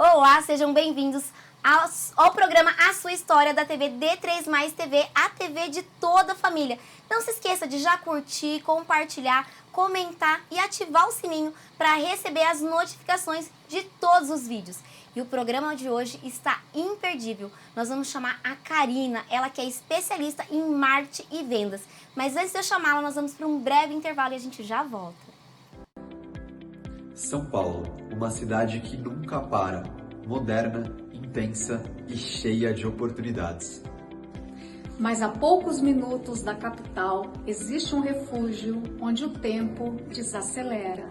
Olá, sejam bem-vindos ao programa A Sua História da TV D3+, TV, a TV de toda a família. Não se esqueça de já curtir, compartilhar, comentar e ativar o sininho para receber as notificações de todos os vídeos. E o programa de hoje está imperdível. Nós vamos chamar a Karina, ela que é especialista em marketing e vendas. Mas antes de eu chamá-la, nós vamos para um breve intervalo e a gente já volta. São Paulo, uma cidade que nunca para, moderna, intensa e cheia de oportunidades. Mas a poucos minutos da capital existe um refúgio onde o tempo desacelera.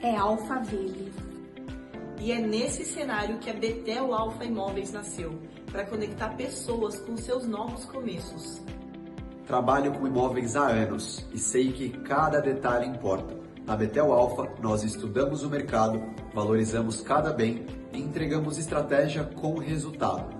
É Alphaville. E é nesse cenário que a Betel Alfa Imóveis nasceu, para conectar pessoas com seus novos começos. Trabalho com imóveis há anos e sei que cada detalhe importa. Na Betel Alfa, nós estudamos o mercado, valorizamos cada bem e entregamos estratégia com resultado,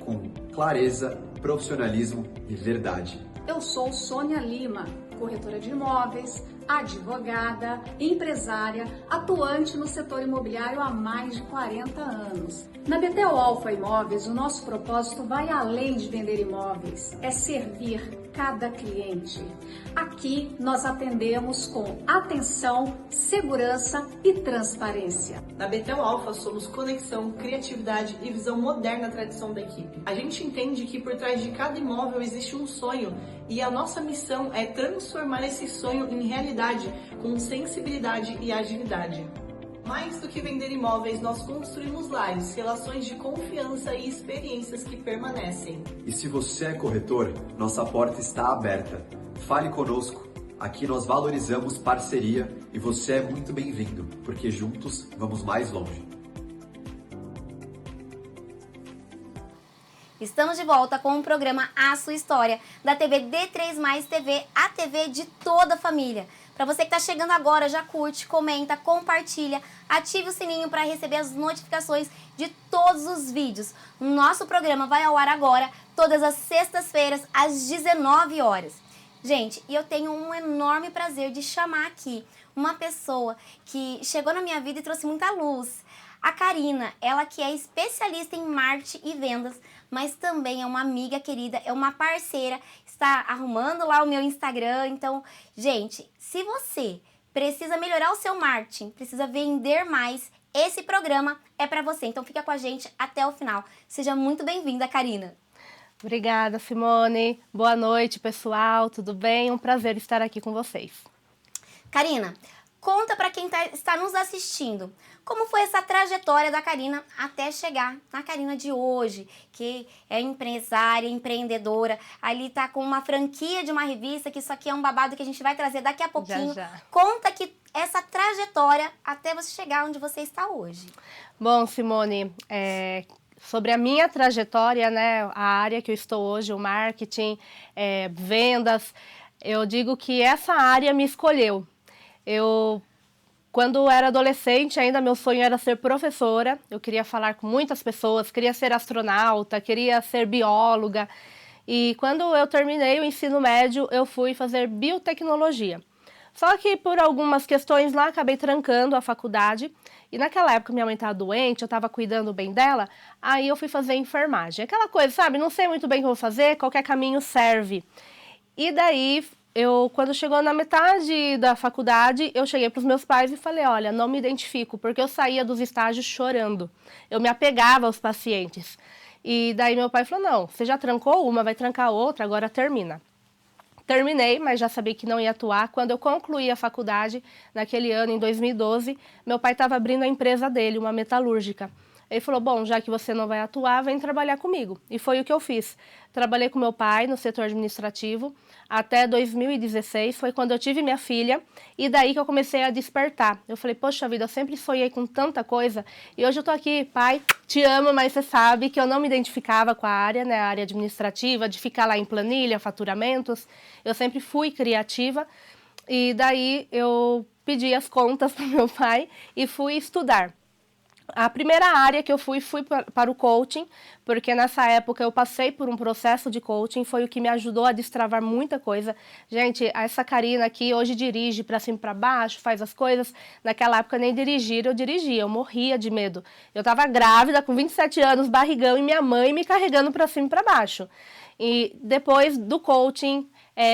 com clareza, profissionalismo e verdade. Eu sou Sônia Lima, corretora de imóveis, advogada, empresária, atuante no setor imobiliário há mais de 40 anos. Na Betel Alfa Imóveis, o nosso propósito vai além de vender imóveis, é servir cada cliente. Aqui nós atendemos com atenção, segurança e transparência. Na Betel Alfa somos conexão, criatividade e visão moderna à tradição da equipe. A gente entende que por trás de cada imóvel existe um sonho e a nossa missão é transformar esse sonho em realidade com sensibilidade e agilidade. Mais do que vender imóveis, nós construímos lares, relações de confiança e experiências que permanecem. E se você é corretor, nossa porta está aberta. Fale conosco. Aqui nós valorizamos parceria e você é muito bem-vindo, porque juntos vamos mais longe. Estamos de volta com o programa A Sua História, da TV D3+, TV, a TV de toda a família. Para você que está chegando agora, já curte, comenta, compartilha, ative o sininho para receber as notificações de todos os vídeos. O nosso programa vai ao ar agora, todas as sextas-feiras, às 19 horas. Gente, e eu tenho um enorme prazer de chamar aqui uma pessoa que chegou na minha vida e trouxe muita luz. A Karina, ela que é especialista em marketing e vendas, mas também é uma amiga querida, é uma parceira, está arrumando lá o meu Instagram. Então, gente, se você precisa melhorar o seu marketing, precisa vender mais, esse programa é para você. Então, fica com a gente até o final. Seja muito bem-vinda, Karina. Obrigada, Simone. Boa noite, pessoal. Tudo bem? Um prazer estar aqui com vocês. Karina, conta para quem está nos assistindo, como foi essa trajetória da Karina até chegar na Karina de hoje, que é empresária, empreendedora, ali tá com uma franquia de uma revista, que isso aqui é um babado que a gente vai trazer daqui a pouquinho. Já. Conta aqui essa trajetória até você chegar onde você está hoje. Bom, Simone, sobre a minha trajetória, né, a área que eu estou hoje, o marketing, vendas, eu digo que essa área me escolheu. Quando eu era adolescente, ainda meu sonho era ser professora. Eu queria falar com muitas pessoas, queria ser astronauta, queria ser bióloga. E quando eu terminei o ensino médio, eu fui fazer biotecnologia. Só que por algumas questões lá, acabei trancando a faculdade. E naquela época minha mãe estava doente, eu estava cuidando bem dela, aí eu fui fazer enfermagem. Aquela coisa, sabe, não sei muito bem o que eu vou fazer, qualquer caminho serve. E daí, quando chegou na metade da faculdade, eu cheguei para os meus pais e falei, olha, não me identifico, porque eu saía dos estágios chorando. Eu me apegava aos pacientes. E daí meu pai falou, não, você já trancou uma, vai trancar outra, agora termina. Terminei, mas já sabia que não ia atuar. Quando eu concluí a faculdade, naquele ano, em 2012, meu pai estava abrindo a empresa dele, uma metalúrgica. Ele falou, bom, já que você não vai atuar, vem trabalhar comigo. E foi o que eu fiz. Trabalhei com meu pai no setor administrativo até 2016, foi quando eu tive minha filha, e daí que eu comecei a despertar. Eu falei, poxa vida, eu sempre sonhei com tanta coisa, e hoje eu tô aqui, pai, te amo, mas você sabe que eu não me identificava com a área, né, a área administrativa, de ficar lá em planilha, faturamentos. Eu sempre fui criativa, e daí eu pedi as contas para meu pai e fui estudar. A primeira área que eu fui para o coaching, porque nessa época eu passei por um processo de coaching, foi o que me ajudou a destravar muita coisa. Gente, essa Karina aqui hoje dirige para cima e para baixo, faz as coisas. Naquela época nem dirigir, eu dirigia, eu morria de medo. Eu estava grávida, com 27 anos, barrigão, e minha mãe me carregando para cima e para baixo. E depois do coaching,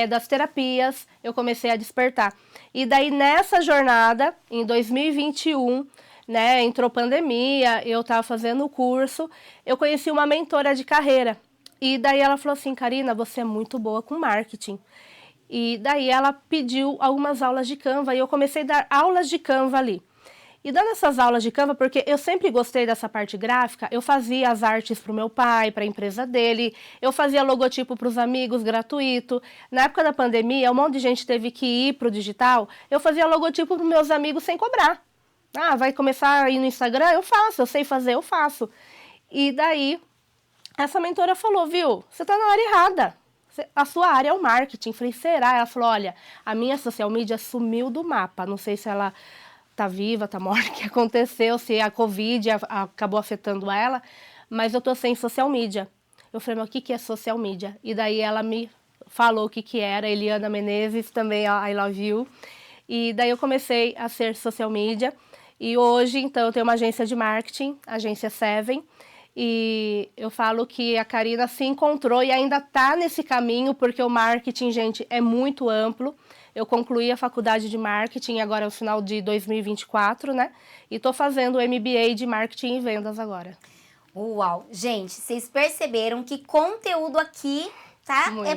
das terapias, eu comecei a despertar. E daí nessa jornada, em 2021, né, entrou pandemia, eu estava fazendo o curso, eu conheci uma mentora de carreira. E daí ela falou assim, Karina, você é muito boa com marketing. E daí ela pediu algumas aulas de Canva e eu comecei a dar aulas de Canva ali. E dando essas aulas de Canva, porque eu sempre gostei dessa parte gráfica, eu fazia as artes para o meu pai, para a empresa dele, eu fazia logotipo para os amigos, gratuito. Na época da pandemia, um monte de gente teve que ir para o digital, eu fazia logotipo para os meus amigos sem cobrar. Ah, vai começar a ir no Instagram? Eu faço, eu sei fazer, eu faço. E daí, essa mentora falou, viu, você tá na área errada. A sua área é o marketing. Falei, será? Ela falou, olha, a minha social media sumiu do mapa. Não sei se ela tá viva, tá morta, o que aconteceu, se a Covid acabou afetando ela, mas eu tô sem social media. Eu falei, mas o que é social media? E daí ela me falou o que era, Eliana Menezes, também I Love You. E daí eu comecei a ser social media. E hoje, então, eu tenho uma agência de marketing, a agência Seven, e eu falo que a Karina se encontrou e ainda está nesse caminho, porque o marketing, gente, é muito amplo. Eu concluí a faculdade de marketing agora no final de 2024, né? E estou fazendo o MBA de marketing e vendas agora. Uau! Gente, vocês perceberam que conteúdo aqui, tá? Muito. É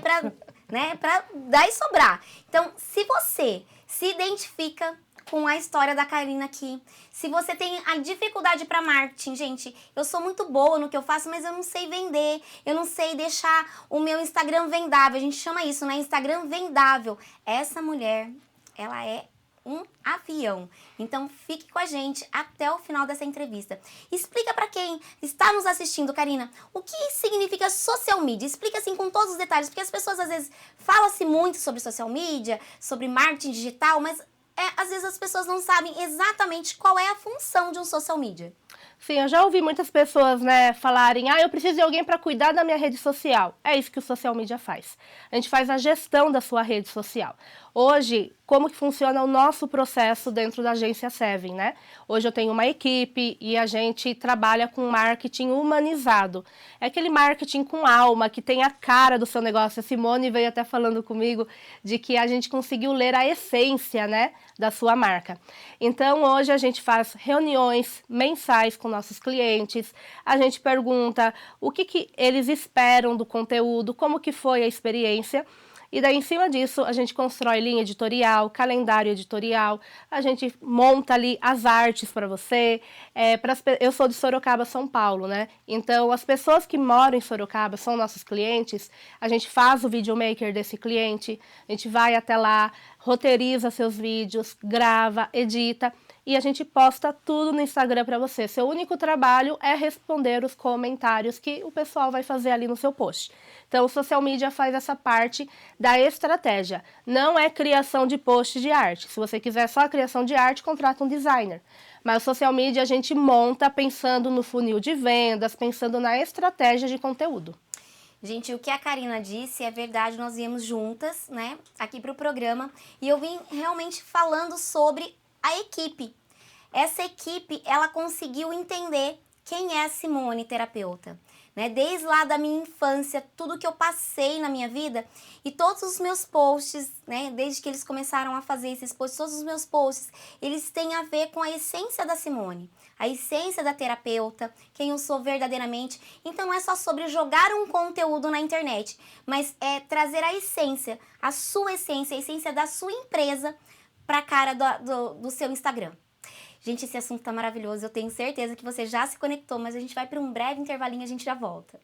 pra dar e sobrar. Então, se você se identifica com a história da Karina aqui, se você tem a dificuldade para marketing, gente, eu sou muito boa no que eu faço, mas eu não sei vender, eu não sei deixar o meu Instagram vendável, a gente chama isso, né? Instagram vendável. Essa mulher, ela é um avião. Então, fique com a gente até o final dessa entrevista. Explica para quem está nos assistindo, Karina, o que significa social media. Explica assim com todos os detalhes, porque as pessoas às vezes falam-se muito sobre social media, sobre marketing digital, mas às vezes as pessoas não sabem exatamente qual é a função de um social media. Sim, eu já ouvi muitas pessoas, né, falarem, eu preciso de alguém para cuidar da minha rede social. É isso que o social media faz. A gente faz a gestão da sua rede social. Hoje, como que funciona o nosso processo dentro da agência Seven, né? Hoje eu tenho uma equipe e a gente trabalha com marketing humanizado. É aquele marketing com alma, que tem a cara do seu negócio. A Simone veio até falando comigo de que a gente conseguiu ler a essência, né, da sua marca. Então, hoje a gente faz reuniões mensais com nossos clientes, a gente pergunta o que eles esperam do conteúdo, como que foi a experiência. E daí, em cima disso, a gente constrói linha editorial, calendário editorial, a gente monta ali as artes para você. Eu sou de Sorocaba, São Paulo, né? Então, as pessoas que moram em Sorocaba são nossos clientes, a gente faz o videomaker desse cliente, a gente vai até lá, roteiriza seus vídeos, grava, edita e a gente posta tudo no Instagram para você. Seu único trabalho é responder os comentários que o pessoal vai fazer ali no seu post. Então, o social media faz essa parte da estratégia. Não é criação de post de arte. Se você quiser só a criação de arte, contrata um designer. Mas o social media a gente monta pensando no funil de vendas, pensando na estratégia de conteúdo. Gente, o que a Karina disse é verdade, nós viemos juntas, né, aqui para o programa, e eu vim realmente falando sobre a equipe. Essa equipe, ela conseguiu entender quem é a Simone, terapeuta, né? Desde lá da minha infância, tudo que eu passei na minha vida e todos os meus posts, né, desde que eles começaram a fazer esses posts, todos os meus posts, eles têm a ver com a essência da Simone, a essência da terapeuta, quem eu sou verdadeiramente. Então não é só sobre jogar um conteúdo na internet, mas é trazer a essência, a sua essência, a essência da sua empresa para a cara do seu Instagram. Gente, esse assunto tá maravilhoso, eu tenho certeza que você já se conectou, mas a gente vai para um breve intervalinho e a gente já volta.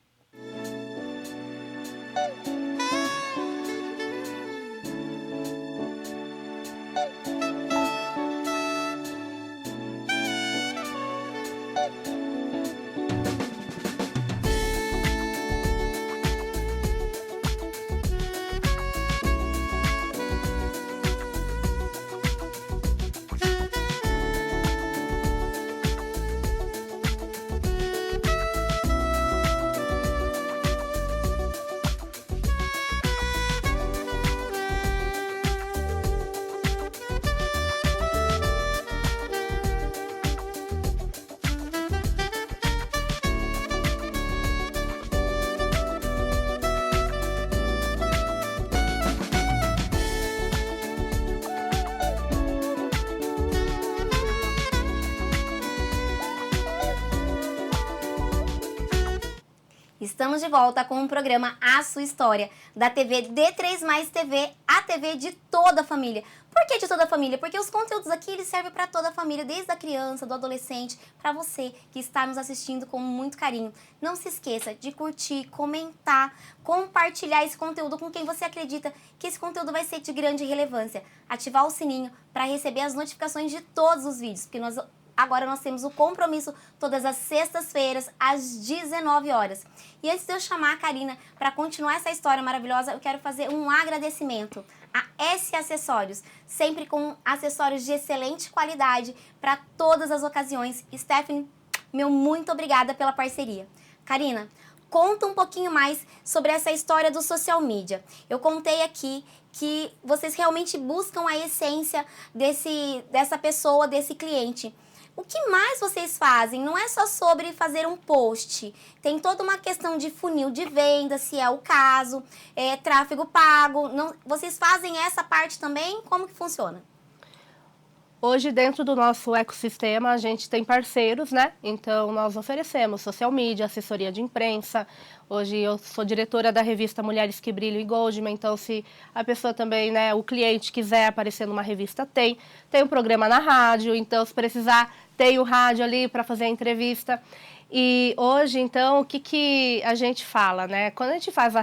Estamos de volta com o programa A Sua História, da TV D3+ TV, a TV de toda a família. Por que de toda a família? Porque os conteúdos aqui eles servem para toda a família, desde a criança, do adolescente, para você que está nos assistindo com muito carinho. Não se esqueça de curtir, comentar, compartilhar esse conteúdo com quem você acredita que esse conteúdo vai ser de grande relevância. Ativar o sininho para receber as notificações de todos os vídeos, porque agora nós temos o compromisso todas as sextas-feiras, às 19 horas. E antes de eu chamar a Karina para continuar essa história maravilhosa, eu quero fazer um agradecimento a S Acessórios, sempre com acessórios de excelente qualidade para todas as ocasiões. Stephanie, meu muito obrigada pela parceria. Karina, conta um pouquinho mais sobre essa história do social media. Eu contei aqui que vocês realmente buscam a essência dessa pessoa, desse cliente. O que mais vocês fazem? Não é só sobre fazer um post. Tem toda uma questão de funil de venda, se é o caso, tráfego pago. Não, vocês fazem essa parte também? Como que funciona? Hoje, dentro do nosso ecossistema, a gente tem parceiros, né? Então, nós oferecemos social media, assessoria de imprensa. Hoje, eu sou diretora da revista Mulheres que Brilham e Goldman. Então, se a pessoa também, né, o cliente quiser aparecer numa revista, tem um programa na rádio. Então, se precisar, tem o rádio ali para fazer a entrevista. E hoje, então, o que a gente fala, né? Quando a gente faz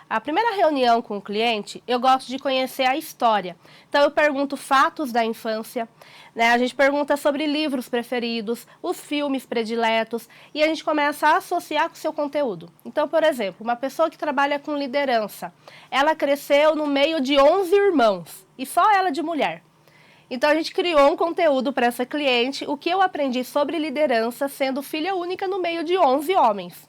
a primeira reunião com o cliente, eu gosto de conhecer a história. Então, eu pergunto fatos da infância, né? A gente pergunta sobre livros preferidos, os filmes prediletos, e a gente começa a associar com o seu conteúdo. Então, por exemplo, uma pessoa que trabalha com liderança, ela cresceu no meio de 11 irmãos, e só ela de mulher. Então, a gente criou um conteúdo para essa cliente, o que eu aprendi sobre liderança, sendo filha única no meio de 11 homens.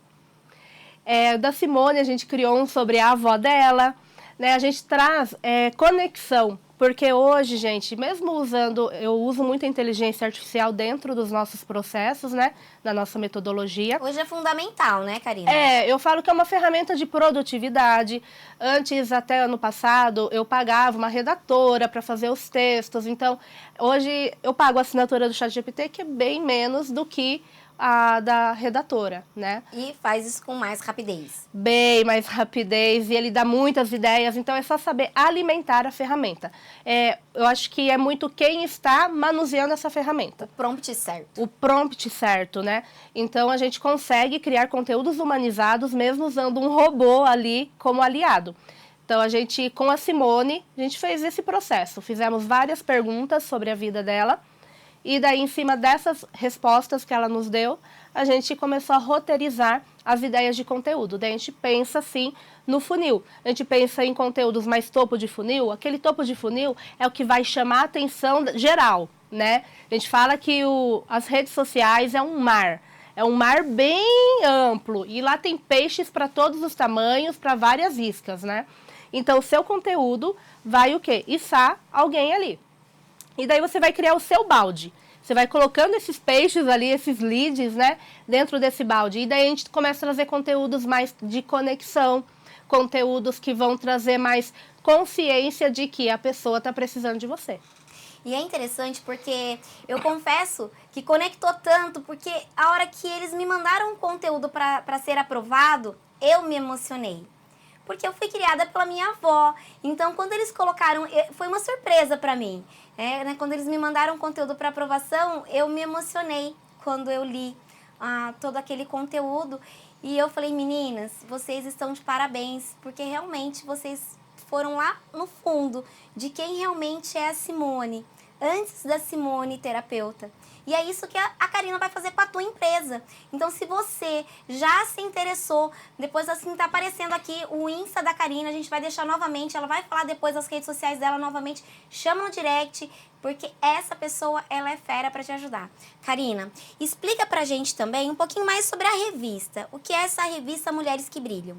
Da Simone, a gente criou um sobre a avó dela, né? A gente traz conexão, porque hoje, gente, mesmo eu uso muito a inteligência artificial dentro dos nossos processos, né? Da nossa metodologia. Hoje é fundamental, né, Karina? Eu falo que é uma ferramenta de produtividade. Antes, até ano passado, eu pagava uma redatora para fazer os textos. Então, hoje eu pago a assinatura do ChatGPT, que é bem menos do que a da redatora, né? E faz isso com mais rapidez. Bem mais rapidez, e ele dá muitas ideias, então é só saber alimentar a ferramenta. Eu acho que é muito quem está manuseando essa ferramenta. O prompt certo. O prompt certo, né? Então a gente consegue criar conteúdos humanizados mesmo usando um robô ali como aliado. Então com a Simone, a gente fez esse processo. Fizemos várias perguntas sobre a vida dela. E daí, em cima dessas respostas que ela nos deu, a gente começou a roteirizar as ideias de conteúdo. Daí a gente pensa, assim, no funil. A gente pensa em conteúdos mais topo de funil. Aquele topo de funil é o que vai chamar a atenção geral, né? A gente fala que as redes sociais é um mar. É um mar bem amplo. E lá tem peixes para todos os tamanhos, para várias iscas, né? Então, o seu conteúdo vai o quê? Içar alguém ali. E daí você vai criar o seu balde. Você vai colocando esses peixes ali, esses leads, né, dentro desse balde. E daí a gente começa a trazer conteúdos mais de conexão, conteúdos que vão trazer mais consciência de que a pessoa está precisando de você. E é interessante porque eu confesso que conectou tanto, porque a hora que eles me mandaram um conteúdo para ser aprovado, eu me emocionei. Porque eu fui criada pela minha avó. Então, quando eles colocaram, foi uma surpresa para mim. Né? Quando eles me mandaram conteúdo para aprovação, eu me emocionei quando eu li todo aquele conteúdo. E eu falei, meninas, vocês estão de parabéns, porque realmente vocês foram lá no fundo de quem realmente é a Simone, antes da Simone terapeuta. E é isso que a Karina vai fazer com a tua empresa. Então, se você já se interessou, depois assim tá aparecendo aqui o Insta da Karina, a gente vai deixar novamente, ela vai falar depois das redes sociais dela novamente, chama no direct, porque essa pessoa, ela é fera para te ajudar. Karina, explica pra gente também um pouquinho mais sobre a revista. O que é essa revista Mulheres que Brilham?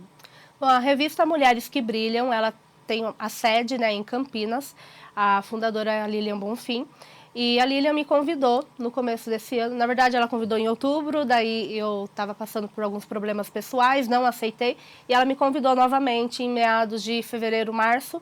Bom, a revista Mulheres que Brilham, ela tem a sede, né, em Campinas. A fundadora é a Lilian Bonfim. E a Lilian me convidou no começo desse ano. Na verdade, ela convidou em outubro, daí eu estava passando por alguns problemas pessoais, não aceitei. E ela me convidou novamente em meados de fevereiro, março,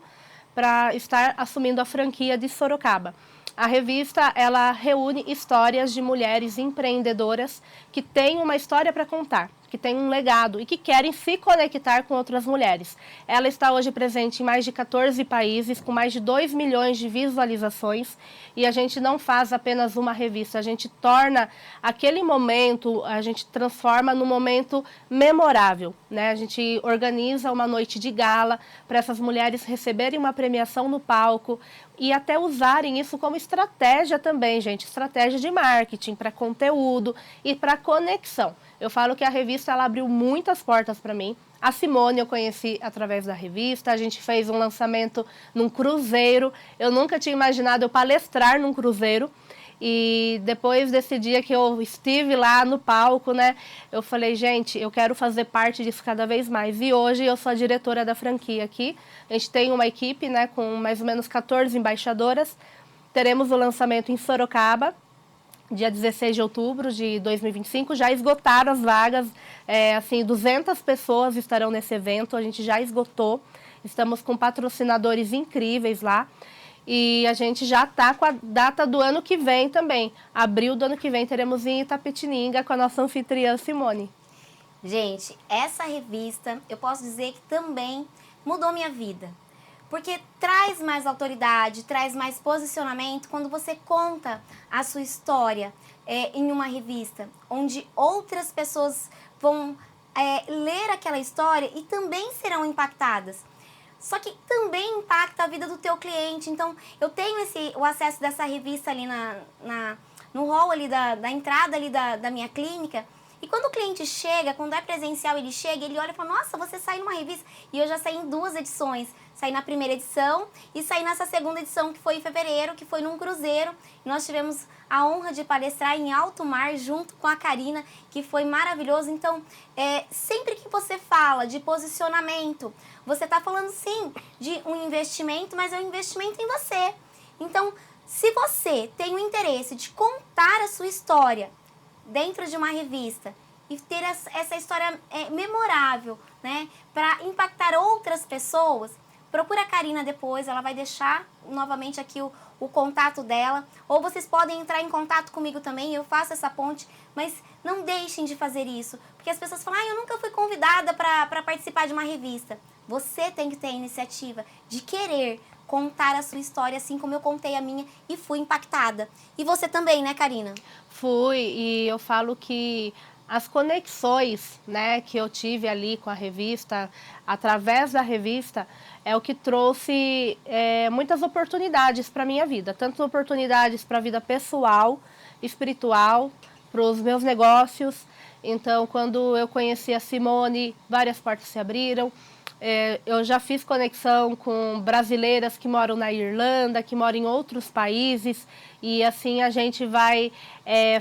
para estar assumindo a franquia de Sorocaba. A revista, ela reúne histórias de mulheres empreendedoras que têm uma história para contar. que têm um legado e que querem se conectar com outras mulheres. Ela está hoje presente em mais de 14 países, com mais de 2 milhões de visualizações, e a gente não faz apenas uma revista, a gente torna aquele momento, a gente transforma num momento memorável, né? A gente organiza uma noite de gala para essas mulheres receberem uma premiação no palco e até usarem isso como estratégia também, gente, estratégia de marketing, para conteúdo e para conexão. Eu falo que a revista ela abriu muitas portas para mim. A Simone eu conheci através da revista, a gente fez um lançamento num cruzeiro. Eu nunca tinha imaginado eu palestrar num cruzeiro. E depois desse dia que eu estive lá no palco, né, eu falei, gente, eu quero fazer parte disso cada vez mais. E hoje eu sou a diretora da franquia aqui. A gente tem uma equipe, né, com mais ou menos 14 embaixadoras. Teremos o lançamento em Sorocaba, dia 16 de outubro de 2025, já esgotaram as vagas, assim, 200 pessoas estarão nesse evento, a gente já esgotou, estamos com patrocinadores incríveis lá, e a gente já está com a data do ano que vem também, abril do ano que vem teremos em Itapetininga com a nossa anfitriã Simone. Gente, essa revista, eu posso dizer que também mudou minha vida. Porque traz mais autoridade, traz mais posicionamento quando você conta a sua história em uma revista, onde outras pessoas vão ler aquela história e também serão impactadas. Só que também impacta a vida do teu cliente. Então, eu tenho o acesso dessa revista ali no hall ali da entrada ali da minha clínica. E quando o cliente chega, quando é presencial, ele chega, ele olha e fala, nossa, você saiu numa revista. E eu já saí em 2 edições. Saí na primeira edição e saí nessa segunda edição, que foi em fevereiro, que foi num cruzeiro. E nós tivemos a honra de palestrar em alto mar junto com a Karina, que foi maravilhoso. Então, sempre que você fala de posicionamento, você está falando sim de um investimento, mas é um investimento em você. Então, se você tem o interesse de contar a sua história dentro de uma revista e ter essa história memorável, né, para impactar outras pessoas, procura a Karina depois, ela vai deixar novamente aqui o contato dela, ou vocês podem entrar em contato comigo também, eu faço essa ponte, mas não deixem de fazer isso, porque as pessoas falam, eu nunca fui convidada para participar de uma revista. Você tem que ter a iniciativa de querer contar a sua história, assim como eu contei a minha e fui impactada. E você também, né, Karina? Fui, e eu falo que as conexões, né, que eu tive ali com a revista, através da revista, é o que trouxe muitas oportunidades para a minha vida. Tanto oportunidades para a vida pessoal, espiritual, para os meus negócios. Então, quando eu conheci a Simone, várias portas se abriram. Eu já fiz conexão com brasileiras que moram na Irlanda, que moram em outros países, e assim a gente vai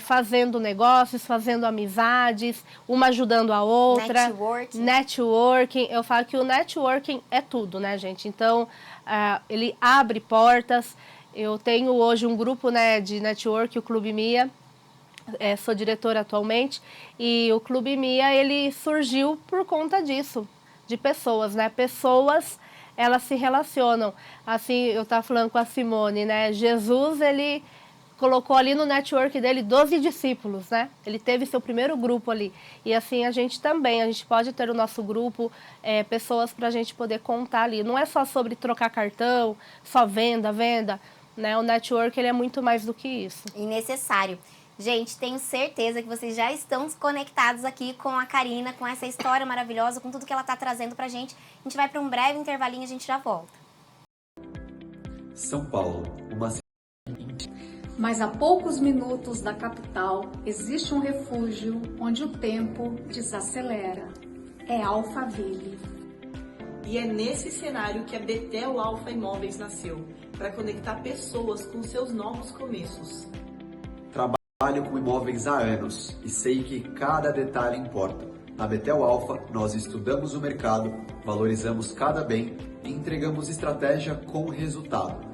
fazendo negócios, fazendo amizades, uma ajudando a outra. Networking. Eu falo que o networking é tudo, né, gente? Então, ele abre portas. Eu tenho hoje um grupo, né, de network, o Clube Mia. Sou diretora atualmente, e o Clube Mia, ele surgiu por conta disso. De pessoas, né? Pessoas, elas se relacionam. Assim, eu estava falando com a Simone, né? Jesus, ele colocou ali no network dele 12 discípulos, né? Ele teve seu primeiro grupo ali. E assim, a gente também, a gente pode ter o nosso grupo, pessoas para a gente poder contar ali. Não é só sobre trocar cartão, só venda, né? O network, ele é muito mais do que isso. E necessário. Gente, tenho certeza que vocês já estão conectados aqui com a Karina, com essa história maravilhosa, com tudo que ela está trazendo pra gente. A gente vai para um breve intervalinho e a gente já volta. São Paulo, uma Mas a poucos minutos da capital existe um refúgio onde o tempo desacelera. É Alphaville. E é nesse cenário que a Betel Alfa Imóveis nasceu, para conectar pessoas com seus novos começos. Trabalho com imóveis há anos e sei que cada detalhe importa. Na Betel Alfa, nós estudamos o mercado, valorizamos cada bem e entregamos estratégia com resultado,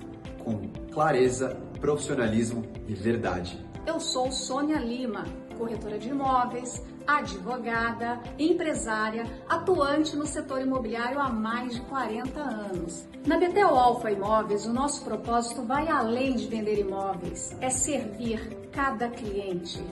com clareza, profissionalismo e verdade. Eu sou Sônia Lima, corretora de imóveis, advogada, empresária, atuante no setor imobiliário há mais de 40 anos. Na Betel Alfa Imóveis, o nosso propósito vai além de vender imóveis, é servir cada cliente.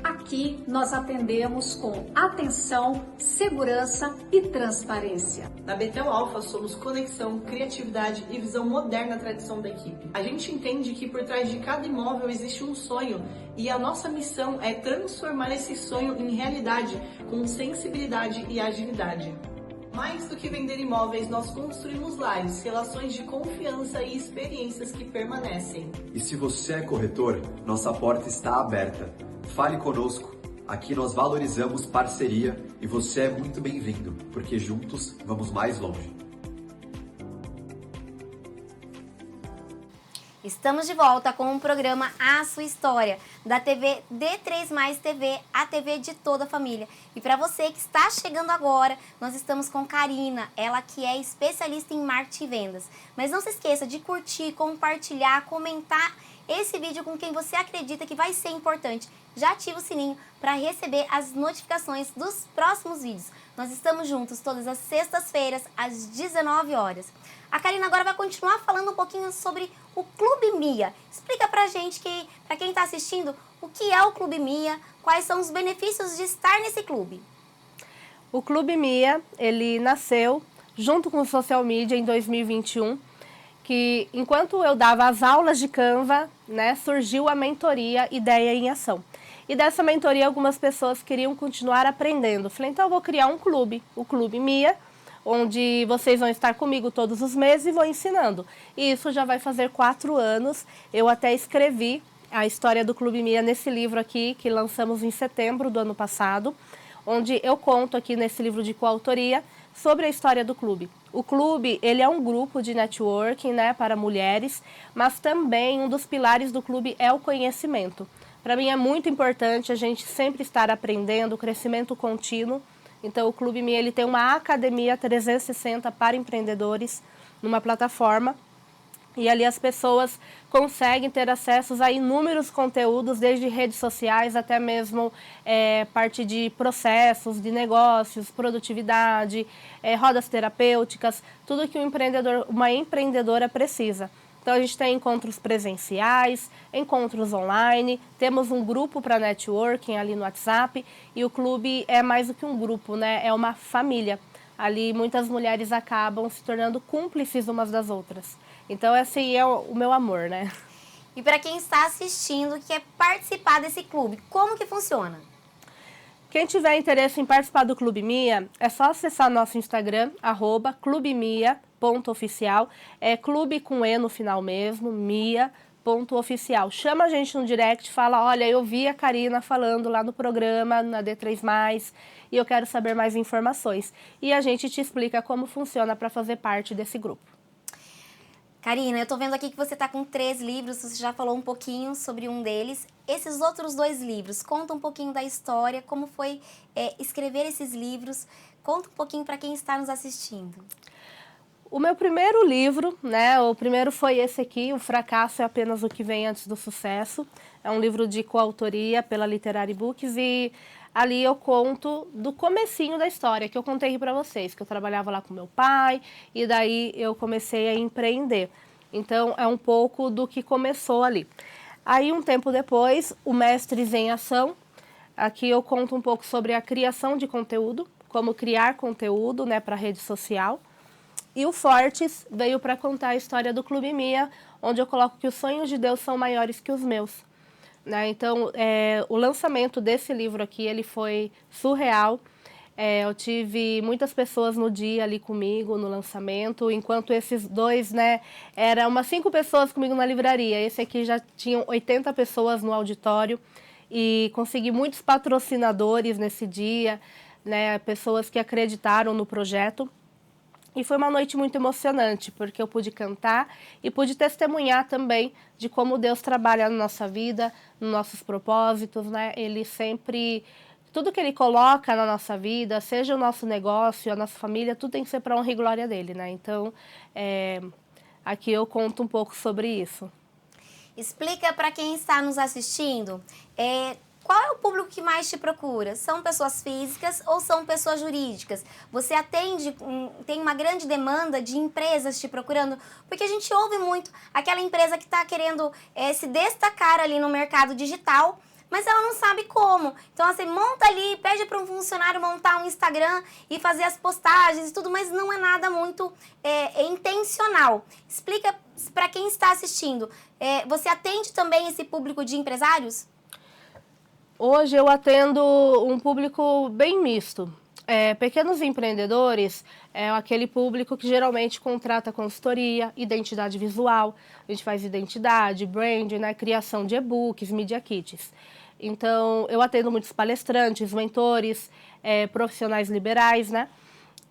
Aqui nós atendemos com atenção, segurança e transparência. Na Betel Alfa somos conexão, criatividade e visão moderna na tradição da equipe. A gente entende que por trás de cada imóvel existe um sonho e a nossa missão é transformar esse sonho em realidade com sensibilidade e agilidade. Mais do que vender imóveis, nós construímos lares, relações de confiança e experiências que permanecem. E se você é corretor, nossa porta está aberta. Fale conosco. Aqui nós valorizamos parceria e você é muito bem-vindo, porque juntos vamos mais longe. Estamos de volta com o programa A Sua História, da TV D3+, TV, a TV de toda a família. E para você que está chegando agora, nós estamos com Karina, ela que é especialista em marketing e vendas. Mas não se esqueça de curtir, compartilhar, comentar esse vídeo com quem você acredita que vai ser importante. Já ativa o sininho para receber as notificações dos próximos vídeos. Nós estamos juntos todas as sextas-feiras, às 19 horas. A Karina agora vai continuar falando um pouquinho sobre o Clube Mia. Explica pra gente, pra quem está assistindo, o que é o Clube Mia, quais são os benefícios de estar nesse clube. O Clube Mia, ele nasceu junto com o Social Media em 2021, que enquanto eu dava as aulas de Canva, né, surgiu a mentoria Ideia em Ação. E dessa mentoria algumas pessoas queriam continuar aprendendo. Falei, então eu vou criar um clube, o Clube Mia, onde vocês vão estar comigo todos os meses e vou ensinando. E isso já vai fazer 4 anos. Eu até escrevi a história do Clube Mia nesse livro aqui, que lançamos em setembro do ano passado, onde eu conto aqui nesse livro de coautoria sobre a história do clube. O clube, ele é um grupo de networking, né, para mulheres, mas também um dos pilares do clube é o conhecimento. Para mim é muito importante a gente sempre estar aprendendo, o crescimento contínuo. Então o Clube Mia, ele tem uma academia 360 para empreendedores numa plataforma e ali as pessoas conseguem ter acesso a inúmeros conteúdos, desde redes sociais até mesmo parte de processos, de negócios, produtividade, rodas terapêuticas, tudo que um empreendedor, uma empreendedora precisa. Então a gente tem encontros presenciais, encontros online, temos um grupo para networking ali no WhatsApp e o clube é mais do que um grupo, né? É uma família. Ali muitas mulheres acabam se tornando cúmplices umas das outras. Então esse é o meu amor, né? E para quem está assistindo, que quer participar desse clube, como que funciona? Quem tiver interesse em participar do Clube Mia, é só acessar nosso Instagram, @clubemia.oficial. É clube com E no final mesmo, mia.oficial. Chama a gente no direct, fala, olha, eu vi a Karina falando lá no programa, na D3+, e eu quero saber mais informações. E a gente te explica como funciona para fazer parte desse grupo. Karina, eu tô vendo aqui que você tá com 3 livros, você já falou um pouquinho sobre um deles. Esses outros 2 livros, conta um pouquinho da história, como foi escrever esses livros, conta um pouquinho para quem está nos assistindo. O meu primeiro livro, né, o primeiro foi esse aqui, O Fracasso é Apenas o que Vem Antes do Sucesso. É um livro de coautoria pela Literary Books e ali eu conto do comecinho da história, que eu contei aqui para vocês, que eu trabalhava lá com meu pai e daí eu comecei a empreender. Então é um pouco do que começou ali. Aí um tempo depois, o Mestres em Ação, aqui eu conto um pouco sobre a criação de conteúdo, como criar conteúdo, né, para rede social. E o Fortes veio para contar a história do Clube Mia, onde eu coloco que os sonhos de Deus são maiores que os meus. Né? Então, o lançamento desse livro aqui, ele foi surreal. Eu tive muitas pessoas no dia ali comigo, no lançamento, enquanto esses 2, né, eram umas 5 pessoas comigo na livraria. Esse aqui já tinham 80 pessoas no auditório e consegui muitos patrocinadores nesse dia, né, pessoas que acreditaram no projeto. E foi uma noite muito emocionante, porque eu pude cantar e pude testemunhar também de como Deus trabalha na nossa vida, nos nossos propósitos, né? Ele sempre, tudo que Ele coloca na nossa vida, seja o nosso negócio, a nossa família, tudo tem que ser para a honra e glória dEle, né? Então, aqui eu conto um pouco sobre isso. Explica para quem está nos assistindo, qual é o público que mais te procura? São pessoas físicas ou são pessoas jurídicas? Você atende, tem uma grande demanda de empresas te procurando? Porque a gente ouve muito aquela empresa que está querendo se destacar ali no mercado digital, mas ela não sabe como. Então, assim, monta ali, pede para um funcionário montar um Instagram e fazer as postagens e tudo, mas não é nada muito intencional. Explica para quem está assistindo. Você atende também esse público de empresários? Hoje eu atendo um público bem misto. Pequenos empreendedores é aquele público que geralmente contrata consultoria, identidade visual. A gente faz identidade, branding, né, criação de e-books, media kits. Então, eu atendo muitos palestrantes, mentores, profissionais liberais, né?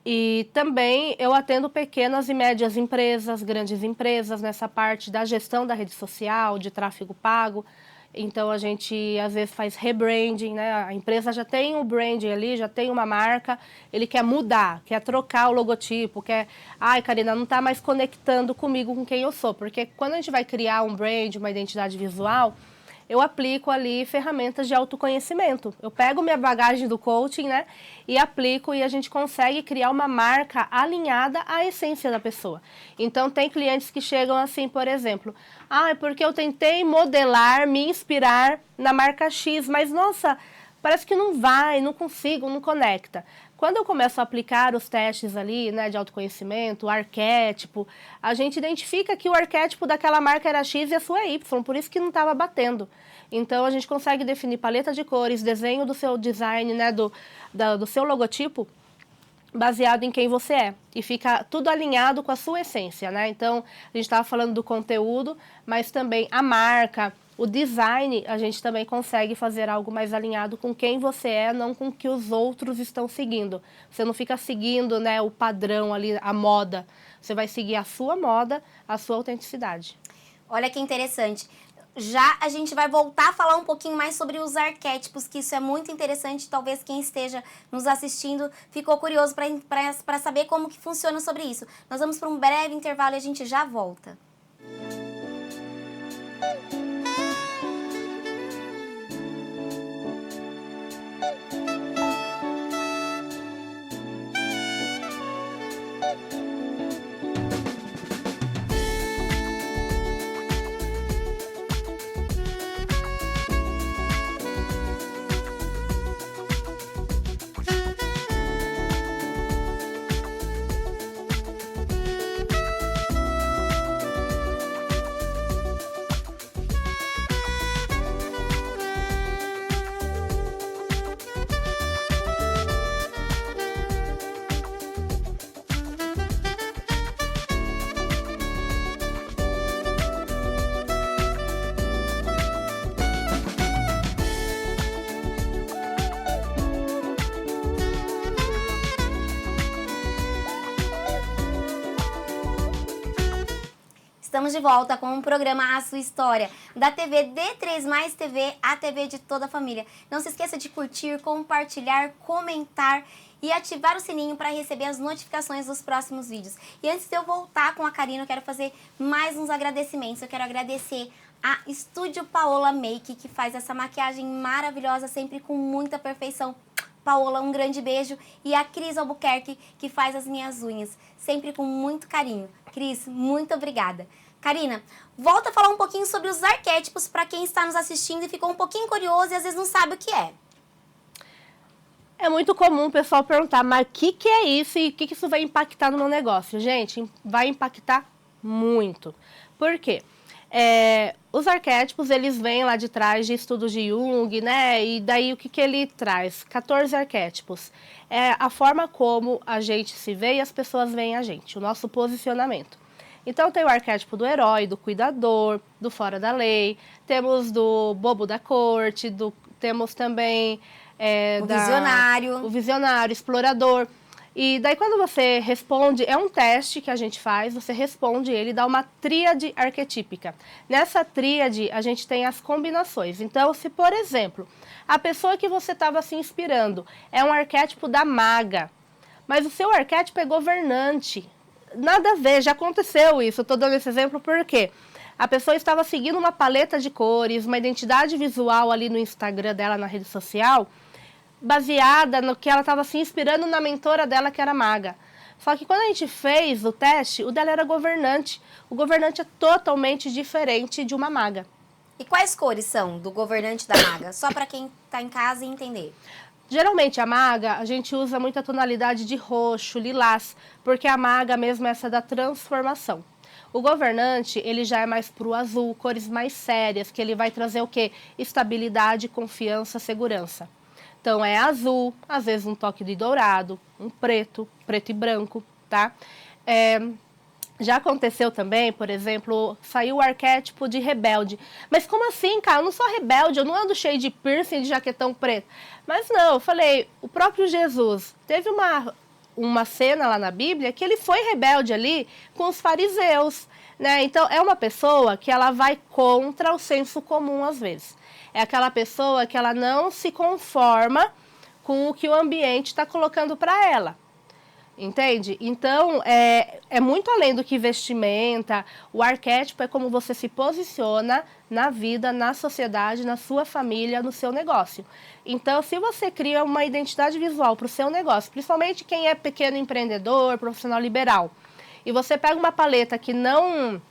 E também eu atendo pequenas e médias empresas, grandes empresas, nessa parte da gestão da rede social, de tráfego pago. Então, a gente, às vezes, faz rebranding, né? A empresa já tem um branding ali, já tem uma marca, ele quer mudar, quer trocar o logotipo, quer... Ai, Karina, não está mais conectando comigo, com quem eu sou. Porque quando a gente vai criar um brand, uma identidade visual, eu aplico ali ferramentas de autoconhecimento. Eu pego minha bagagem do coaching, né, e aplico e a gente consegue criar uma marca alinhada à essência da pessoa. Então, tem clientes que chegam assim, por exemplo, é porque eu tentei modelar, me inspirar na marca X, mas, nossa, parece que não vai, não consigo, não conecta. Quando eu começo a aplicar os testes ali, né, de autoconhecimento, o arquétipo, a gente identifica que o arquétipo daquela marca era X e a sua é Y, por isso que não estava batendo. Então, a gente consegue definir paleta de cores, desenho do seu design, né, do seu logotipo, baseado em quem você é. E fica tudo alinhado com a sua essência, né? Então, a gente estava falando do conteúdo, mas também a marca, o design, a gente também consegue fazer algo mais alinhado com quem você é, não com o que os outros estão seguindo. Você não fica seguindo, né, o padrão ali, a moda. Você vai seguir a sua moda, a sua autenticidade. Olha que interessante. Já a gente vai voltar a falar um pouquinho mais sobre os arquétipos, que isso é muito interessante. Talvez quem esteja nos assistindo ficou curioso para saber como que funciona sobre isso. Nós vamos para um breve intervalo e a gente já volta. Estamos de volta com o programa A Sua História, da TV D3+, TV, a TV de toda a família. Não se esqueça de curtir, compartilhar, comentar e ativar o sininho para receber as notificações dos próximos vídeos. E antes de eu voltar com a Karina, eu quero fazer mais uns agradecimentos. Eu quero agradecer a Estúdio Paola Make, que faz essa maquiagem maravilhosa, sempre com muita perfeição. Paola, um grande beijo. E a Cris Albuquerque, que faz as minhas unhas, sempre com muito carinho. Cris, muito obrigada. Karina, volta a falar um pouquinho sobre os arquétipos para quem está nos assistindo e ficou um pouquinho curioso e às vezes não sabe o que é. É muito comum o pessoal perguntar, mas o que é isso e o que isso vai impactar no meu negócio? Gente, vai impactar muito. Por quê? Os arquétipos, eles vêm lá de trás de estudos de Jung, né? E daí o que ele traz? 14 arquétipos. É a forma como a gente se vê e as pessoas veem a gente, o nosso posicionamento. Então, tem o arquétipo do herói, do cuidador, do fora da lei, temos do bobo da corte, temos também o visionário, explorador. E daí, quando você responde, é um teste que a gente faz, você responde ele, dá uma tríade arquetípica. Nessa tríade, a gente tem as combinações. Então, se, por exemplo, a pessoa que você estava se inspirando é um arquétipo da maga, mas o seu arquétipo é governante, nada a ver, já aconteceu isso. Eu estou dando esse exemplo porque A pessoa estava seguindo uma paleta de cores, uma identidade visual ali no Instagram dela, na rede social, baseada no que ela estava se inspirando na mentora dela, que era maga. Só que quando a gente fez o teste, o dela era governante. O governante é totalmente diferente de uma maga. E quais cores são do governante da maga? Só para quem está em casa entender. Geralmente a maga, a gente usa muita tonalidade de roxo, lilás, porque a maga mesmo é essa da transformação. O governante, ele já é mais pro azul, cores mais sérias, que ele vai trazer o quê? Estabilidade, confiança, segurança. Então é azul, às vezes um toque de dourado, um preto, preto e branco, tá? Já aconteceu também, por exemplo, saiu o arquétipo de rebelde. Mas como assim, cara? Eu não sou rebelde, eu não ando cheio de piercing, de jaquetão preto. Mas não, eu falei, o próprio Jesus teve uma cena lá na Bíblia que ele foi rebelde ali com os fariseus, né? Então é uma pessoa que ela vai contra o senso comum às vezes. É aquela pessoa que ela não se conforma com o que o ambiente está colocando para ela. Entende? Então, é muito além do que vestimenta. O arquétipo é como você se posiciona na vida, na sociedade, na sua família, no seu negócio. Então, se você cria uma identidade visual para o seu negócio, principalmente quem é pequeno empreendedor, profissional liberal, e você pega uma paleta que não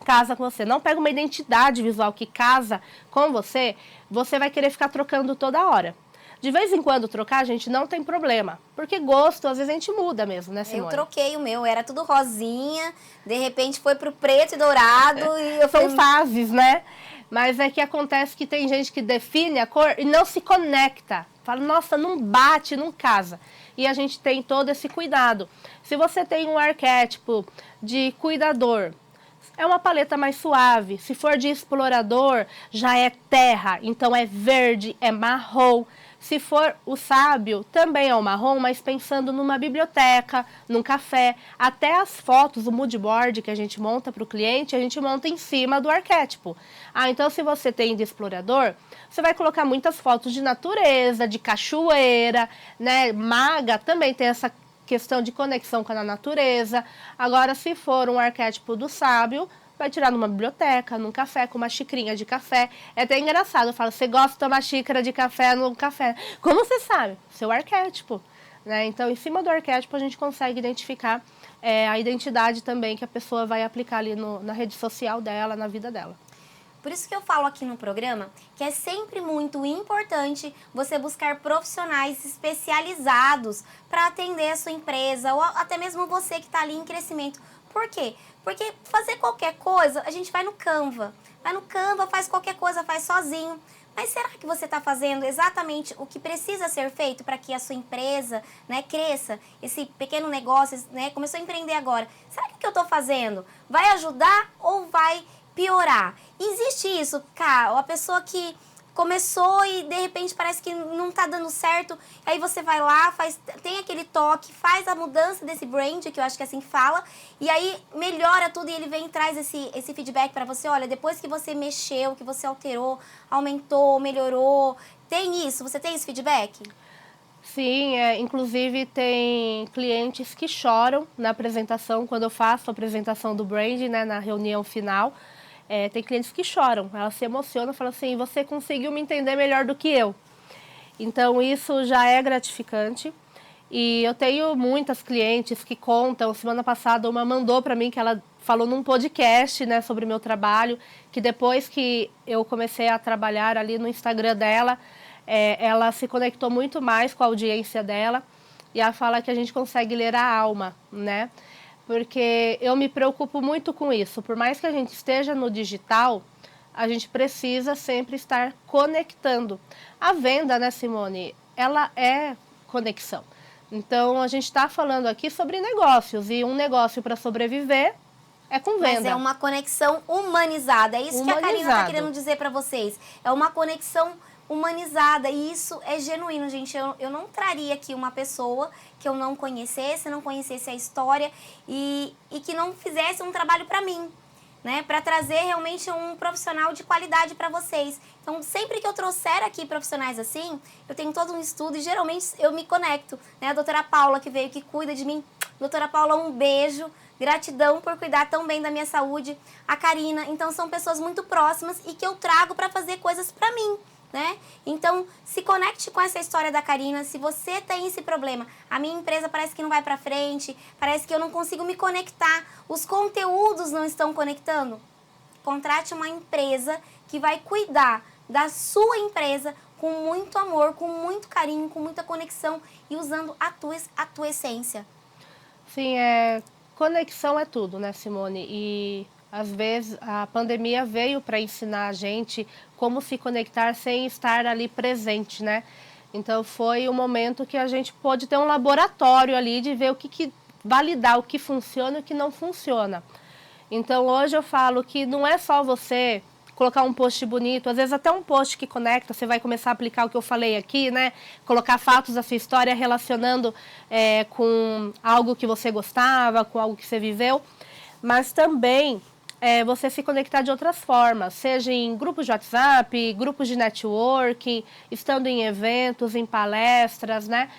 casa com você, não pega uma identidade visual que casa com você, você vai querer ficar trocando toda hora. De vez em quando trocar, gente, não tem problema. Porque gosto, às vezes a gente muda mesmo, né, Simone? Eu troquei o meu, era tudo rosinha, de repente foi pro preto e dourado. E São fases, né? Mas é que acontece que tem gente que define a cor e não se conecta. Fala, nossa, não bate, não casa. E a gente tem todo esse cuidado. Se você tem um arquétipo de cuidador, é uma paleta mais suave. Se for de explorador, já é terra, então é verde, é marrom. Se for o sábio, também é o marrom, mas pensando numa biblioteca, num café. Até as fotos, o mood board que a gente monta para o cliente, a gente monta em cima do arquétipo. Então se você tem de explorador, você vai colocar muitas fotos de natureza, de cachoeira, né? Maga também tem essa questão de conexão com a natureza. Agora, se for um arquétipo do sábio, vai tirar numa biblioteca, num café, com uma xicrinha de café. É até engraçado, eu falo, você gosta de tomar xícara de café no café? Como você sabe? Seu arquétipo. Né? Então, em cima do arquétipo, a gente consegue identificar a identidade também que a pessoa vai aplicar ali na rede social dela, na vida dela. Por isso que eu falo aqui no programa que é sempre muito importante você buscar profissionais especializados para atender a sua empresa ou até mesmo você que está ali em crescimento. Por quê? Porque fazer qualquer coisa, a gente vai no Canva. Vai no Canva, faz qualquer coisa, faz sozinho. Mas será que você está fazendo exatamente o que precisa ser feito para que a sua empresa, né, cresça? Esse pequeno negócio, né, começou a empreender agora. Será que o que eu estou fazendo vai ajudar ou vai piorar? Existe isso, cara, a pessoa que começou e de repente parece que não tá dando certo, aí você vai lá, tem aquele toque, faz a mudança desse brand, que eu acho que é assim que fala, e aí melhora tudo e ele vem e traz esse feedback para você, olha, depois que você mexeu, que você alterou, aumentou, melhorou, tem isso, você tem esse feedback? Sim, inclusive tem clientes que choram na apresentação, quando eu faço a apresentação do brand, né, na reunião final. Tem clientes que choram, elas se emocionam, falam assim, você conseguiu me entender melhor do que eu. Então, isso já é gratificante. E eu tenho muitas clientes que contam, semana passada uma mandou para mim que ela falou num podcast, né, sobre o meu trabalho, que depois que eu comecei a trabalhar ali no Instagram dela, ela se conectou muito mais com a audiência dela e ela fala que a gente consegue ler a alma, né? Porque eu me preocupo muito com isso. Por mais que a gente esteja no digital, a gente precisa sempre estar conectando. A venda, né, Simone, ela é conexão. Então, a gente está falando aqui sobre negócios. E um negócio para sobreviver é com venda. Mas é uma conexão humanizada. É isso que a Karina está querendo dizer para vocês. É uma conexão humanizada. E isso é genuíno, gente. Eu não traria aqui uma pessoa que eu não conhecesse a história e que não fizesse um trabalho para mim, né? Para trazer realmente um profissional de qualidade para vocês. Então, sempre que eu trouxer aqui profissionais assim, eu tenho todo um estudo e geralmente eu me conecto, né? A doutora Paula, que veio, que cuida de mim. Doutora Paula, um beijo, Gratidão por cuidar tão bem da minha saúde. A Karina, então são pessoas muito próximas e que eu trago para fazer coisas para mim, né? Então, se conecte com essa história da Karina. Se você tem esse problema, a minha empresa parece que não vai para frente, parece que eu não consigo me conectar, os conteúdos não estão conectando. Contrate uma empresa que vai cuidar da sua empresa com muito amor, com muito carinho, com muita conexão e usando a tua essência. Sim, conexão é tudo, né, Simone? E às vezes a pandemia veio para ensinar a gente como se conectar sem estar ali presente, né? Então foi um momento que a gente pôde ter um laboratório ali de ver validar o que funciona e o que não funciona. Então hoje eu falo que não é só você colocar um post bonito, às vezes até um post que conecta, você vai começar a aplicar o que eu falei aqui, né? Colocar fatos da sua história relacionando com algo que você gostava, com algo que você viveu, mas também você se conectar de outras formas, seja em grupos de WhatsApp, grupos de networking, estando em eventos, em palestras, né?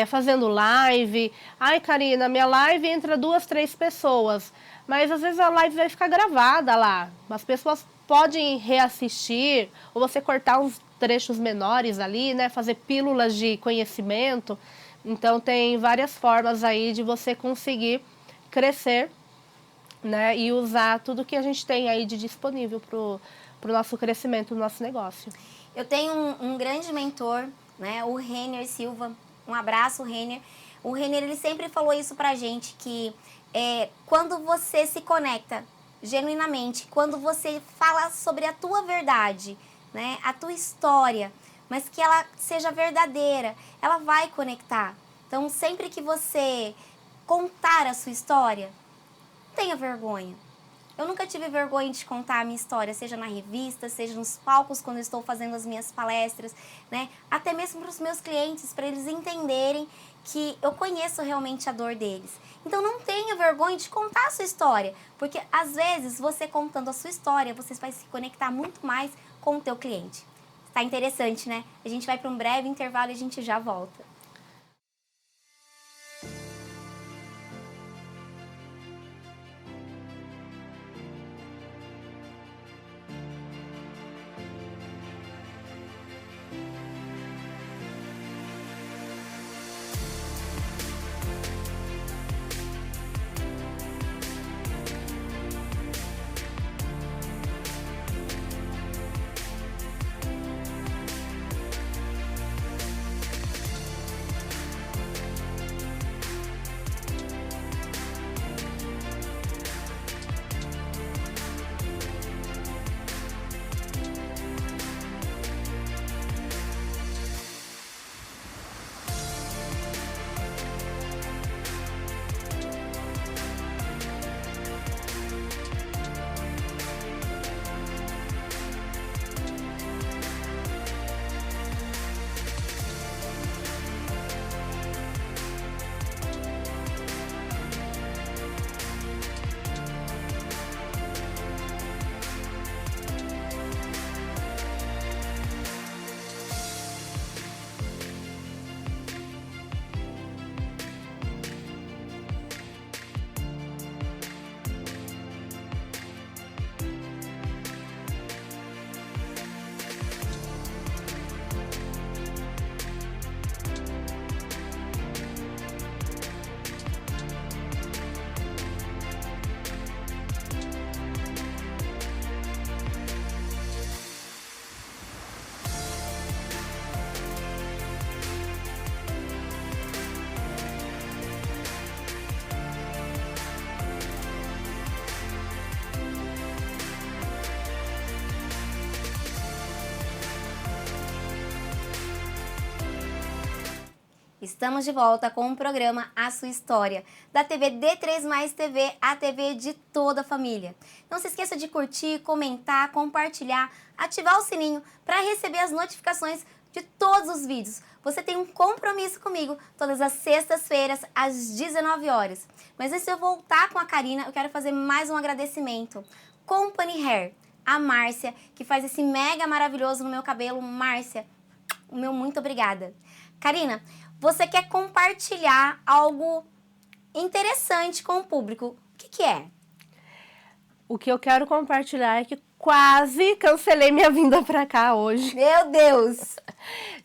Fazendo live. Ai, Karina, minha live entra 2, 3 pessoas, mas às vezes a live vai ficar gravada lá, as pessoas podem reassistir, ou você cortar uns trechos menores ali, né? Fazer pílulas de conhecimento. Então, tem várias formas aí de você conseguir crescer, né? E usar tudo que a gente tem aí de disponível para o nosso crescimento, do nosso negócio. Eu tenho um grande mentor, né? O Renner Silva. Um abraço, Renner. O Renner, ele sempre falou isso pra gente, que quando você se conecta genuinamente, quando você fala sobre a tua verdade, né, a tua história, mas que ela seja verdadeira, ela vai conectar. Então, sempre que você contar a sua história, não tenha vergonha. Eu nunca tive vergonha de contar a minha história, seja na revista, seja nos palcos, quando eu estou fazendo as minhas palestras, né? Até mesmo para os meus clientes, para eles entenderem que eu conheço realmente a dor deles. Então não tenha vergonha de contar a sua história, porque às vezes você contando a sua história, você vai se conectar muito mais com o teu cliente. Tá interessante, né? A gente vai para um breve intervalo e a gente já volta. Estamos de volta com o programa A Sua História, da TV D3 Mais TV, a TV de toda a família. Não se esqueça de curtir, comentar, compartilhar, ativar o sininho para receber as notificações de todos os vídeos. Você tem um compromisso comigo todas as sextas-feiras, às 19 horas. Mas antes de eu voltar com a Karina, eu quero fazer mais um agradecimento. Company Hair, a Márcia, que faz esse mega maravilhoso no meu cabelo. Márcia, o meu muito obrigada. Karina, você quer compartilhar algo interessante com o público. que é? O que eu quero compartilhar é que quase cancelei minha vinda pra cá hoje. Meu Deus!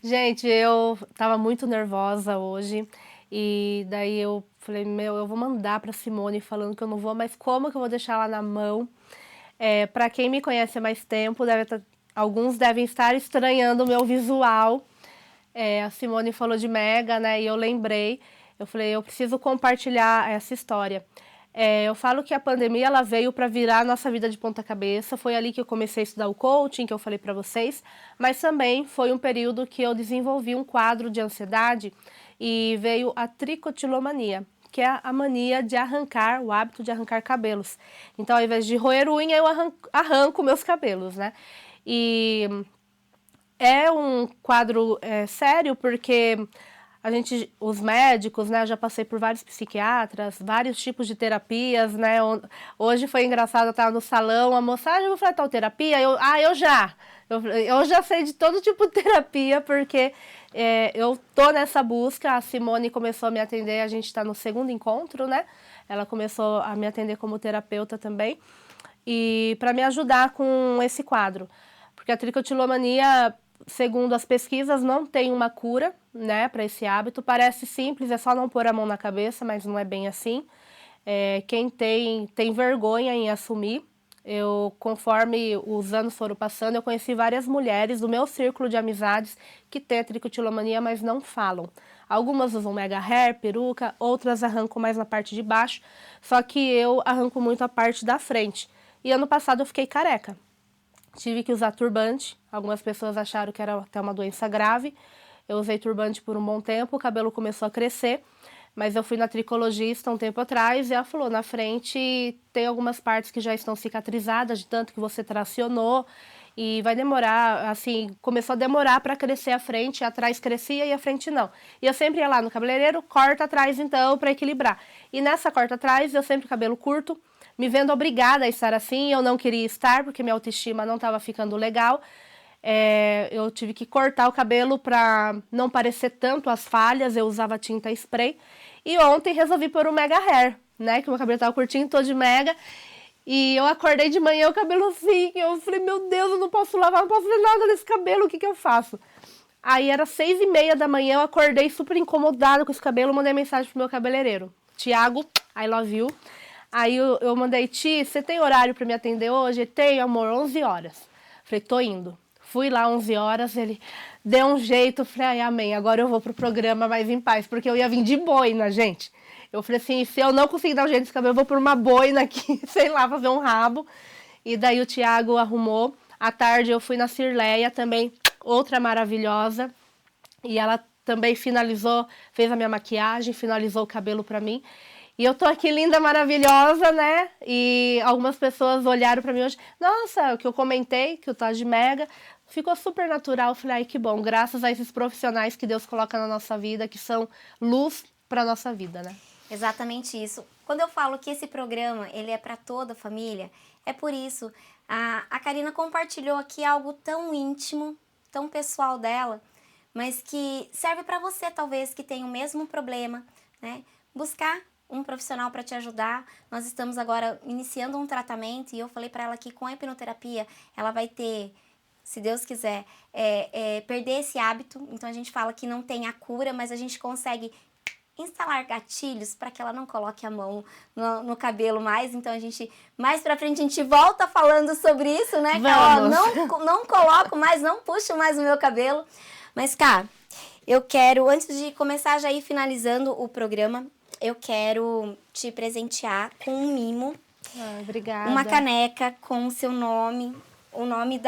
Gente, eu tava muito nervosa hoje e daí eu falei, eu vou mandar pra Simone falando que eu não vou, mas como que eu vou deixar ela na mão? Pra quem me conhece há mais tempo, alguns devem estar estranhando o meu visual. A Simone falou de Mega, né, e eu lembrei, eu falei, eu preciso compartilhar essa história. Eu falo que a pandemia ela veio para virar a nossa vida de ponta cabeça. Foi ali que eu comecei a estudar o coaching, que eu falei para vocês, mas também foi um período que eu desenvolvi um quadro de ansiedade e veio a tricotilomania, que é a mania de arrancar, o hábito de arrancar cabelos. Então, ao invés de roer unha, eu arranco meus cabelos, né? E é um quadro sério porque os médicos, né, eu já passei por vários psiquiatras, vários tipos de terapias, né, hoje foi engraçado, eu estava no salão, a moça, eu vou fazer tal terapia, eu já sei de todo tipo de terapia, porque eu tô nessa busca, a Simone começou a me atender, a gente está no segundo encontro, né, ela começou a me atender como terapeuta também, e para me ajudar com esse quadro, porque a tricotilomania, segundo as pesquisas, não tem uma cura, né, para esse hábito. Parece simples, é só não pôr a mão na cabeça, mas não é bem assim. Quem tem vergonha em assumir. Conforme os anos foram passando, eu conheci várias mulheres do meu círculo de amizades que têm a tricotilomania, mas não falam. Algumas usam mega hair, peruca, outras arrancam mais na parte de baixo, só que eu arranco muito a parte da frente. E ano passado eu fiquei careca. Tive que usar turbante, algumas pessoas acharam que era até uma doença grave. Eu usei turbante por um bom tempo, o cabelo começou a crescer, mas eu fui na tricologista um tempo atrás e ela falou, na frente tem algumas partes que já estão cicatrizadas, de tanto que você tracionou, e vai demorar, assim, começou a demorar para crescer a frente, atrás crescia e a frente não. E eu sempre ia lá no cabeleireiro, corta atrás então, para equilibrar. E nessa corta atrás, eu sempre cabelo curto, me vendo obrigada a estar assim, eu não queria estar porque minha autoestima não estava ficando legal. Eu tive que cortar o cabelo para não parecer tanto as falhas, eu usava tinta spray. E ontem resolvi pôr um mega hair, né, que meu cabelo estava curtinho, tô de mega. E eu acordei de manhã, o cabelo assim, eu falei, meu Deus, eu não posso lavar, não posso fazer nada nesse cabelo, o que eu faço? Aí era 6h30 da manhã, eu acordei super incomodada com esse cabelo, mandei mensagem pro meu cabeleireiro. Tiago, I love you. Aí eu mandei, Ti, você tem horário para me atender hoje? Tenho, amor, 11 horas. Falei, tô indo. Fui lá 11 horas, ele deu um jeito, falei, ai, amém, agora eu vou pro programa mais em paz, porque eu ia vir de boina, gente. Eu falei assim, se eu não conseguir dar um jeito nesse cabelo, eu vou por uma boina aqui, sei lá, fazer um rabo. E daí o Thiago arrumou. À tarde eu fui na Cirleia também, outra maravilhosa. E ela também finalizou, fez a minha maquiagem, finalizou o cabelo pra mim. E eu tô aqui linda, maravilhosa, né? E algumas pessoas olharam pra mim hoje. Nossa, o que eu comentei, que eu tô de mega, ficou super natural. Eu falei, ai, que bom. Graças a esses profissionais que Deus coloca na nossa vida, que são luz pra nossa vida, né? Exatamente isso. Quando eu falo que esse programa, ele é pra toda a família, é por isso. A Karina compartilhou aqui algo tão íntimo, tão pessoal dela, mas que serve pra você, talvez, que tem o mesmo problema, né? Buscar um profissional para te ajudar. Nós estamos agora iniciando um tratamento e eu falei para ela que com a hipnoterapia ela vai ter, se Deus quiser, perder esse hábito. Então a gente fala que não tem a cura, mas a gente consegue instalar gatilhos para que ela não coloque a mão no cabelo mais. Então a gente, mais pra frente, a gente volta falando sobre isso, né? Não coloco mais, não puxo mais o meu cabelo. Mas, Cá, eu quero, antes de começar já ir finalizando o programa, eu quero te presentear com um mimo. Obrigada. Uma caneca com o seu nome, o nome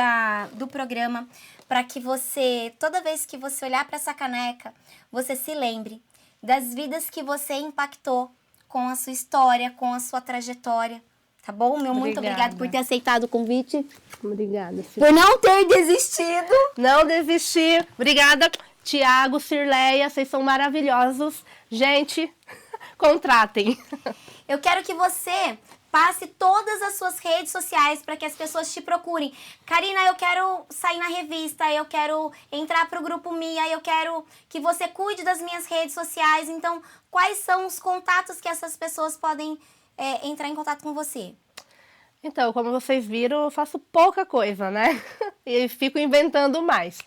do programa, para que você, toda vez que você olhar para essa caneca, você se lembre das vidas que você impactou com a sua história, com a sua trajetória. Tá bom? Muito obrigada por ter aceitado o convite. Obrigada. Por não ter desistido. Não desisti. Obrigada, Tiago, Cirleia, vocês são maravilhosos. Gente, contratem. Eu quero que você passe todas as suas redes sociais para que as pessoas te procurem. Karina, eu quero sair na revista, eu quero entrar para o Grupo Mia, eu quero que você cuide das minhas redes sociais. Então, quais são os contatos que essas pessoas podem entrar em contato com você? Então, como vocês viram, eu faço pouca coisa, né? E fico inventando mais.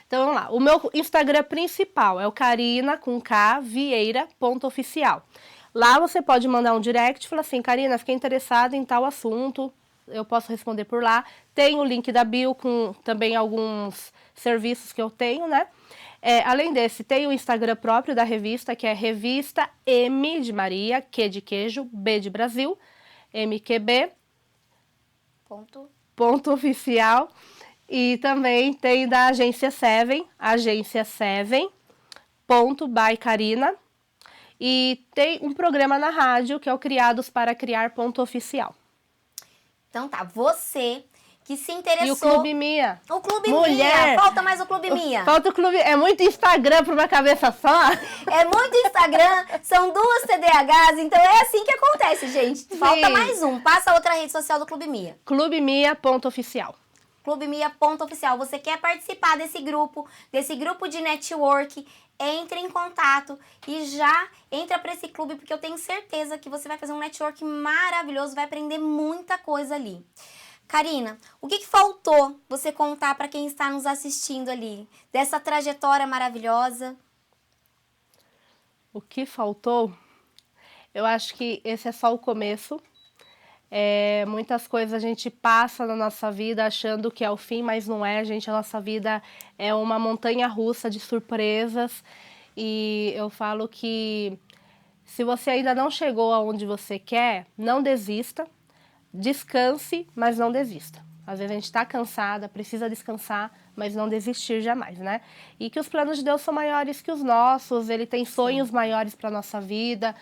Então, vamos lá. O meu Instagram principal é o Karina, com K, Vieira.oficial. Lá você pode mandar um direct e falar assim, Karina, fiquei interessada em tal assunto, eu posso responder por lá. Tem o link da bio com também alguns serviços que eu tenho, né? Além desse, tem o Instagram próprio da revista, que é Revista M de Maria, Q de queijo, B de Brasil, MQB. Ponto oficial. E também tem da Agência Seven, Agência Seven, by Karina. E tem um programa na rádio que é o Criados para Criar .oficial. Então tá, você que se interessou... E o Clube Mia. O Clube Mulher. Mia, falta mais o Clube Mia. Falta o Clube, é muito Instagram para uma cabeça só. É muito Instagram, são 2 TDAHs, então é assim que acontece, gente. Falta mais um, passa a outra rede social do Clube Mia. Clubemia.oficial. Clubemia.oficial. Você quer participar desse grupo de network, entre em contato e já entra para esse clube, porque eu tenho certeza que você vai fazer um network maravilhoso, vai aprender muita coisa ali. Karina, o que faltou você contar para quem está nos assistindo ali, dessa trajetória maravilhosa? O que faltou? Eu acho que esse é só o começo. Muitas coisas a gente passa na nossa vida achando que é o fim, mas não é, gente. A nossa vida é uma montanha-russa de surpresas. E eu falo que se você ainda não chegou aonde você quer, não desista. Descanse, mas não desista. Às vezes a gente está cansada, precisa descansar, mas não desistir jamais, né? E que os planos de Deus são maiores que os nossos, Ele tem sonhos maiores para a nossa vida.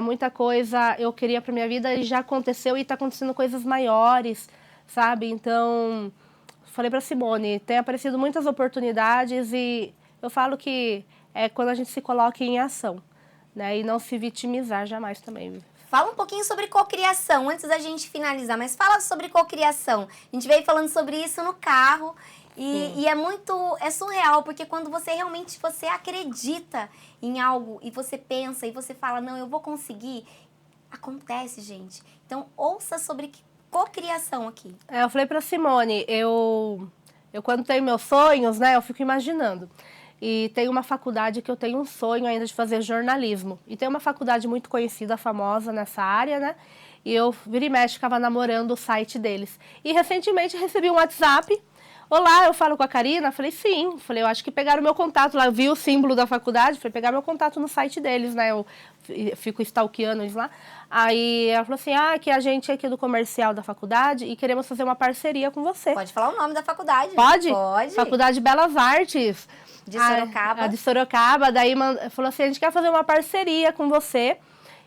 Muita coisa eu queria para minha vida e já aconteceu e está acontecendo coisas maiores, sabe? Então, falei para Simone, tem aparecido muitas oportunidades e eu falo que é quando a gente se coloca em ação, né? E não se vitimizar jamais também. Fala um pouquinho sobre cocriação, antes da gente finalizar, mas fala sobre cocriação. A gente veio falando sobre isso no carro e é surreal, porque quando você realmente acredita em algo e você pensa e você fala, não, eu vou conseguir, acontece, gente. Então, ouça sobre cocriação aqui. Eu falei pra Simone, eu quando tenho meus sonhos, né, eu fico imaginando. E tem uma faculdade que eu tenho um sonho ainda de fazer jornalismo. E tem uma faculdade muito conhecida, famosa nessa área, né? E eu, vira e mexe, ficava namorando o site deles. E recentemente recebi um WhatsApp. Olá, eu falo com a Karina? Falei, sim. Falei, eu acho que pegaram meu contato lá. Eu vi o símbolo da faculdade, falei, pegar meu contato no site deles, né? Eu fico stalkeando eles lá. Aí ela falou assim, que a gente é aqui do comercial da faculdade e queremos fazer uma parceria com você. Pode falar o nome da faculdade. Pode? Pode. Faculdade de Belas Artes. De Sorocaba. De Sorocaba. Daí falou assim, a gente quer fazer uma parceria com você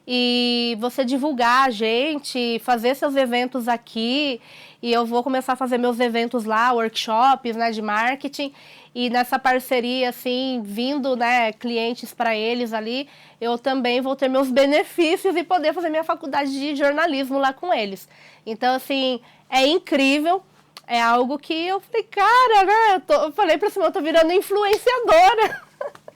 e você divulgar a gente, fazer seus eventos aqui. E eu vou começar a fazer meus eventos lá, workshops, né, de marketing. E nessa parceria, assim, vindo, né, clientes para eles ali, eu também vou ter meus benefícios e poder fazer minha faculdade de jornalismo lá com eles. Então, assim, é incrível. É algo que eu falei, cara, né? Eu falei pra Simone, eu tô virando influenciadora.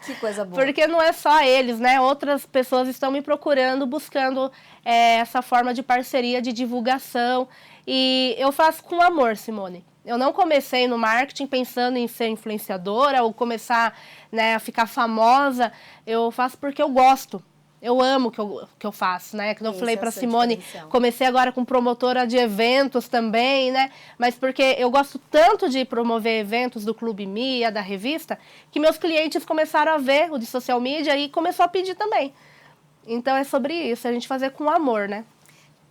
Que coisa boa. Porque não é só eles, né? Outras pessoas estão me procurando, buscando essa forma de parceria, de divulgação. E eu faço com amor, Simone. Eu não comecei no marketing pensando em ser influenciadora ou começar, né, a ficar famosa. Eu faço porque eu gosto. Eu amo o que eu faço, né? Que eu falei para Simone, comecei agora com promotora de eventos também, né? Mas porque eu gosto tanto de promover eventos do Clube Mia, da revista, que meus clientes começaram a ver o de social media e começou a pedir também. Então é sobre isso, a gente fazer com amor, né?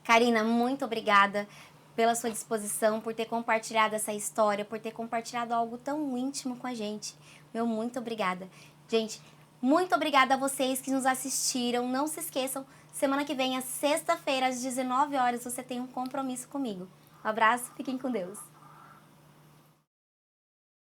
Karina, muito obrigada pela sua disposição, por ter compartilhado essa história, por ter compartilhado algo tão íntimo com a gente. Meu muito obrigada. Gente, muito obrigada a vocês que nos assistiram. Não se esqueçam, semana que vem, às sexta-feira, às 19 horas, você tem um compromisso comigo. Um abraço, fiquem com Deus.